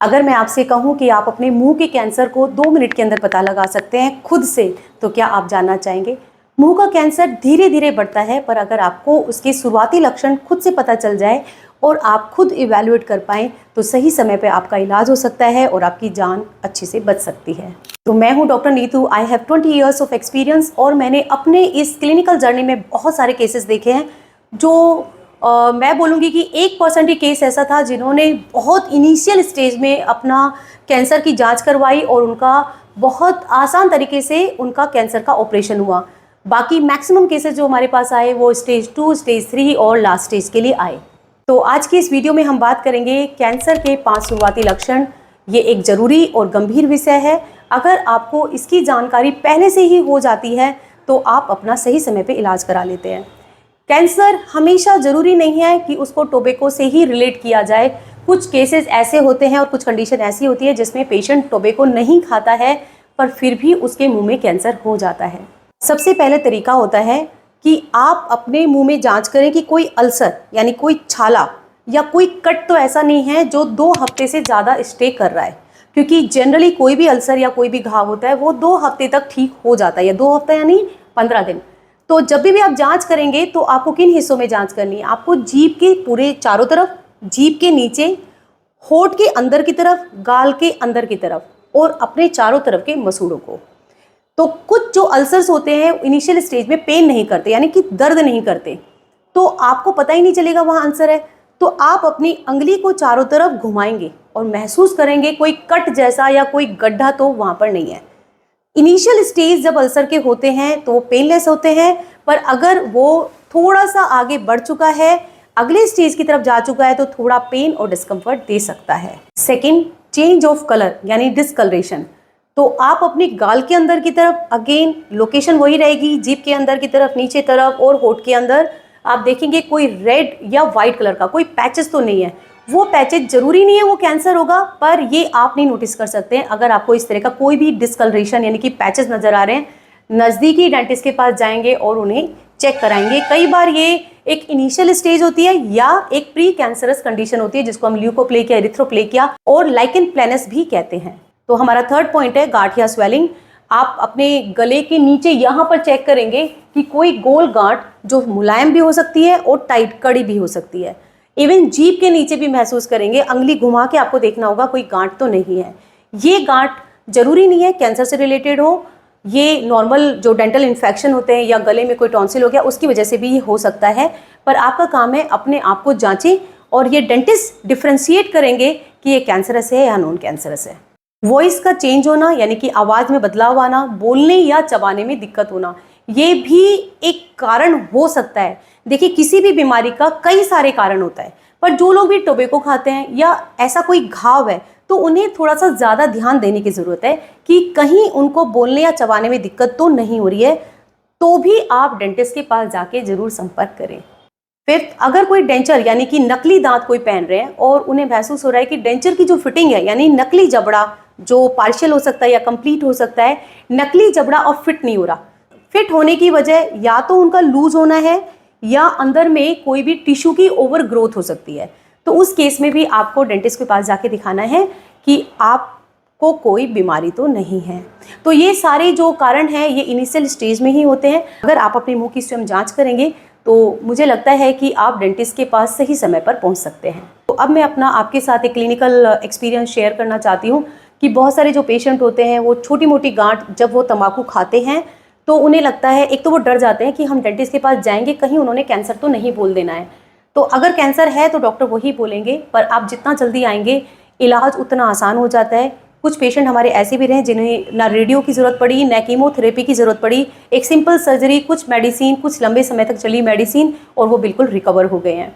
अगर मैं आपसे कहूं कि आप अपने मुंह के कैंसर को 2 मिनट के अंदर पता लगा सकते हैं खुद से, तो क्या आप जानना चाहेंगे? मुंह का कैंसर धीरे धीरे बढ़ता है, पर अगर आपको उसके शुरुआती लक्षण खुद से पता चल जाए और आप खुद इवैल्यूएट कर पाएं, तो सही समय पे आपका इलाज हो सकता है और आपकी जान अच्छे से बच सकती है। तो मैं हूं doctor Neetu. I have 20 years of experience और मैंने अपने इस क्लिनिकल जर्नी में बहुत सारे केसेस देखे हैं जो मैं बोलूँगी कि 1% ही केस ऐसा था जिन्होंने बहुत इनिशियल स्टेज में अपना कैंसर की जांच करवाई और उनका बहुत आसान तरीके से उनका कैंसर का ऑपरेशन हुआ। बाकी मैक्सिमम केसेस जो हमारे पास आए वो स्टेज 2, स्टेज 3 और लास्ट स्टेज के लिए आए। तो आज की इस वीडियो में हम बात करेंगे कैंसर के 5 शुरुआती लक्षण। ये एक ज़रूरी और गंभीर विषय है। अगर आपको इसकी जानकारी पहले से ही हो जाती है तो आप अपना सही समय पे इलाज करा लेते हैं। कैंसर हमेशा ज़रूरी नहीं है कि उसको टोबैको से ही रिलेट किया जाए। कुछ केसेस ऐसे होते हैं और कुछ कंडीशन ऐसी होती है जिसमें पेशेंट टोबैको नहीं खाता है पर फिर भी उसके मुंह में कैंसर हो जाता है। सबसे पहले तरीका होता है कि आप अपने मुंह में जांच करें कि कोई अल्सर यानी कोई छाला या कोई कट तो ऐसा नहीं है जो 2 हफ्ते से ज़्यादा स्टे कर रहा है, क्योंकि जनरली कोई भी अल्सर या कोई भी घाव होता है वो 2 हफ्ते तक ठीक हो जाता है, या 2 हफ्ते यानी 15 दिन। तो जब भी आप जांच करेंगे तो आपको किन हिस्सों में जांच करनी है? आपको जीभ के पूरे चारों तरफ, जीभ के नीचे, होठ के अंदर की तरफ, गाल के अंदर की तरफ और अपने चारों तरफ के मसूड़ों को। तो कुछ जो अल्सर्स होते हैं इनिशियल स्टेज में पेन नहीं करते, यानी कि दर्द नहीं करते, तो आपको पता ही नहीं चलेगा वहाँ अल्सर है। तो आप अपनी अंगुली को चारों तरफ घुमाएंगे और महसूस करेंगे कोई कट जैसा या कोई गड्ढा तो वहाँ पर नहीं है। इनिशियल स्टेज जब अल्सर के होते हैं तो वो पेनलेस होते हैं, पर अगर वो थोड़ा सा आगे बढ़ चुका है, अगले स्टेज की तरफ जा चुका है, तो थोड़ा पेन और डिस्कम्फर्ट दे सकता है। सेकंड, चेंज ऑफ कलर यानी डिस्कलरेशन। तो आप अपनी गाल के अंदर की तरफ, अगेन लोकेशन वही रहेगी, जीभ के अंदर की तरफ, नीचे तरफ और होठ के अंदर आप देखेंगे कोई रेड या वाइट कलर का कोई पैचेस तो नहीं है। वो पैचेज जरूरी नहीं है वो कैंसर होगा, पर ये आप नहीं नोटिस कर सकते हैं। अगर आपको इस तरह का कोई भी डिस्कलरेशन यानी कि पैचेस नजर आ रहे हैं, नज़दीकी डेंटिस्ट के पास जाएंगे और उन्हें चेक कराएंगे। कई बार ये एक इनिशियल स्टेज होती है या एक प्री कैंसरस कंडीशन होती है जिसको हम ल्यूकोप्लेकिया, एरिथ्रोप्लेकिया और लाइकन प्लेनस भी कहते हैं। तो हमारा थर्ड पॉइंट है गांठ या स्वेलिंग। आप अपने गले के नीचे यहाँ पर चेक करेंगे कि कोई गोल गांठ जो मुलायम भी हो सकती है और टाइट कड़ी भी हो सकती है। इवन जीभ के नीचे भी महसूस करेंगे, अंगुली घुमा के आपको देखना होगा कोई गांठ तो नहीं है। ये गांठ जरूरी नहीं है कैंसर से रिलेटेड हो, ये नॉर्मल जो डेंटल इन्फेक्शन होते हैं या गले में कोई टॉन्सिल हो गया उसकी वजह से भी हो सकता है। पर आपका काम है अपने आप को जांचें और ये डेंटिस्ट डिफ्रेंशिएट करेंगे कि ये कैंसरस है या नॉन कैंसरस है। वॉइस का चेंज होना यानी कि आवाज़ में बदलाव आना, बोलने या चबाने में दिक्कत होना, ये भी एक कारण हो सकता है। देखिए, किसी भी बीमारी का कई सारे कारण होता है, पर जो लोग भी टोबैको खाते हैं या ऐसा कोई घाव है तो उन्हें थोड़ा सा ज़्यादा ध्यान देने की ज़रूरत है कि कहीं उनको बोलने या चबाने में दिक्कत तो नहीं हो रही है। तो भी आप डेंटिस्ट के पास जाके ज़रूर संपर्क करें। फिर अगर कोई डेंचर यानी कि नकली दांत कोई पहन रहे हैं और उन्हें महसूस हो रहा है कि डेंचर की जो फिटिंग है यानी नकली जबड़ा जो पार्शियल हो सकता है या कंप्लीट हो सकता है, नकली जबड़ा और फिट नहीं हो रहा। फिट होने की वजह या तो उनका लूज होना है या अंदर में कोई भी टिश्यू की ओवर ग्रोथ हो सकती है। तो उस केस में भी आपको डेंटिस्ट के पास जाके दिखाना है कि आपको कोई बीमारी तो नहीं है। तो ये सारे जो कारण हैं ये इनिशियल स्टेज में ही होते हैं। अगर आप अपने मुंह की स्वयं जांच करेंगे तो मुझे लगता है कि आप डेंटिस्ट के पास सही समय पर पहुंच सकते हैं। तो अब मैं अपना आपके साथ एक क्लिनिकल एक्सपीरियंस शेयर करना चाहती हूँ कि बहुत सारे जो पेशेंट होते हैं वो छोटी मोटी गांठ जब वो तंबाकू खाते हैं तो उन्हें लगता है, एक तो वो डर जाते हैं कि हम डेंटिस्ट के पास जाएंगे कहीं उन्होंने कैंसर तो नहीं बोल देना है। तो अगर कैंसर है तो डॉक्टर वही बोलेंगे, पर आप जितना जल्दी आएंगे इलाज उतना आसान हो जाता है। कुछ पेशेंट हमारे ऐसे भी रहे जिन्हें ना रेडियो की ज़रूरत पड़ी, ना कीमोथेरेपी की ज़रूरत पड़ी, एक सिंपल सर्जरी, कुछ मेडिसिन, कुछ लंबे समय तक चली मेडिसिन और वो बिल्कुल रिकवर हो गए हैं।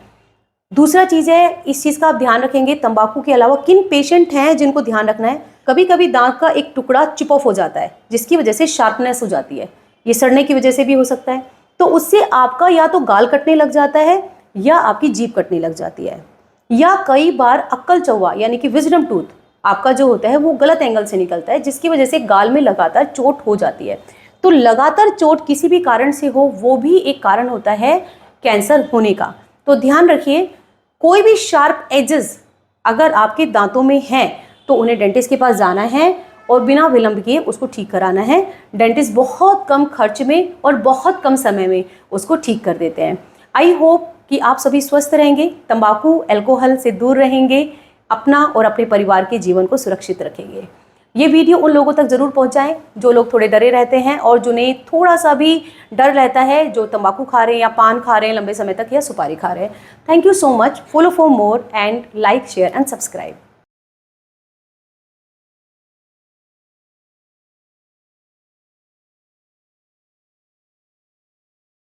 दूसरा चीज़ है, इस चीज़ का आप ध्यान रखेंगे, तंबाकू के अलावा किन पेशेंट हैं जिनको ध्यान रखना है। कभी कभी दांत का एक टुकड़ा चिप ऑफ हो जाता है जिसकी वजह से शार्पनेस हो जाती है, ये सड़ने की वजह से भी हो सकता है। तो उससे आपका या तो गाल कटने लग जाता है या आपकी जीभ कटने लग जाती है, या कई बार अक्कल चौवा यानी कि विजडम टूथ आपका जो होता है वो गलत एंगल से निकलता है जिसकी वजह से गाल में लगातार चोट हो जाती है। तो लगातार चोट किसी भी कारण से हो वो भी एक कारण होता है कैंसर होने का। तो ध्यान रखिए, कोई भी शार्प एजेस अगर आपके दांतों में हैं तो उन्हें डेंटिस्ट के पास जाना है और बिना विलंब किए उसको ठीक कराना है। डेंटिस्ट बहुत कम खर्च में और बहुत कम समय में उसको ठीक कर देते हैं। आई होप कि आप सभी स्वस्थ रहेंगे, तंबाकू अल्कोहल से दूर रहेंगे, अपना और अपने परिवार के जीवन को सुरक्षित रखेंगे। ये वीडियो उन लोगों तक ज़रूर पहुंचाएं जो लोग थोड़े डरे रहते हैं और जिन्हें थोड़ा सा भी डर रहता है, जो तंबाकू खा रहे हैं या पान खा रहे हैं लंबे समय तक या सुपारी खा रहे हैं। Thank you so much. Follow for more and like share and subscribe.